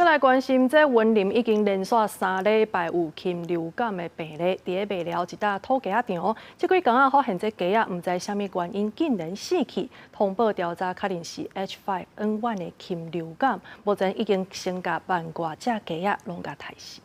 再来关心，这云林已经连续3礼拜有禽流感的病例，伫个卖了一搭土鸡仔场，这几天发现这鸡仔唔知啥物原因竟然死去，通报调查确认是 H5N1 的禽流感，目前已经先甲万外只鸡仔拢甲杀死。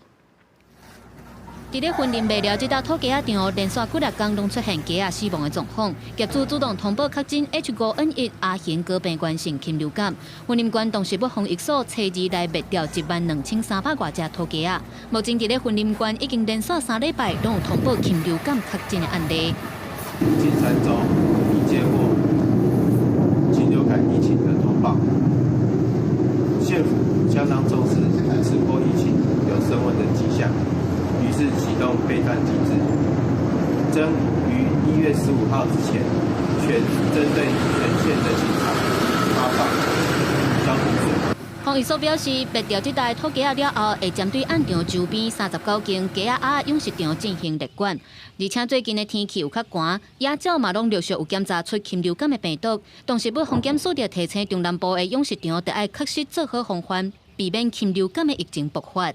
伫咧云林卖了这搭土鸡仔场，连续几日天拢出现鸡仔死亡的状况，业主主动通报确诊 H5N1 亚型高病原性禽流感。云林县动植物防疫所初二来灭掉12300多只土鸡仔。目前伫咧云林县已经连续3礼拜拢有通报禽流感确诊的案例。近3周已接获禽流感疫情的通报，县府相当重视此波疫情有升温的迹象。 于是启动备战机制，将于1月15号之前，针对全县的禽场发放消毒水。防疫所表示，灭掉这台土鸡仔了后，会针对案场周边39间鸡仔鸭养殖场进行列管，而且最近的天气有较寒，鸭鸟嘛拢陆续有检查出禽流感的病毒。动植物防检署就提醒中南部的养殖场，得爱确实做好防范，避免禽流感的疫情爆发。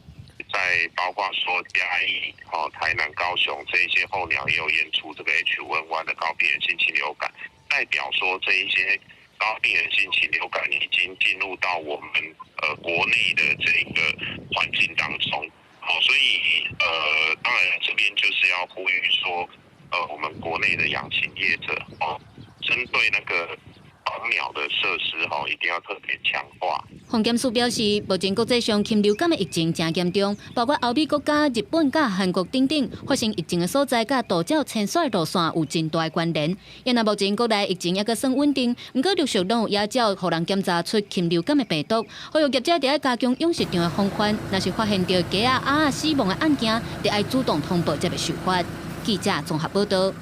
在包括说嘉义、台南、高雄这一些候鸟也有验出这个 H5N1 的高病原性禽流感，代表说这一些高病原性禽流感已经进入到我们国内的这个环境当中。好，所以当然这边就是要呼吁说，我们国内的养禽业者针对那个防鸟的设施一定要特别强化。 防检署表示，目前国际上禽流感的疫情正严重，包括欧美国家、日本、甲韩国等等，发生疫情的所在，甲杜鸟迁徙路线有真大的关联。因为目前国内疫情还阁算稳定，不过陆续拢有野鸟互人检查出禽流感的病毒，呼吁业者得爱加强养殖场的防范，若是发现到鸡鸭鸭死亡的案件，得爱主动通报才袂受罚。记者综合报道。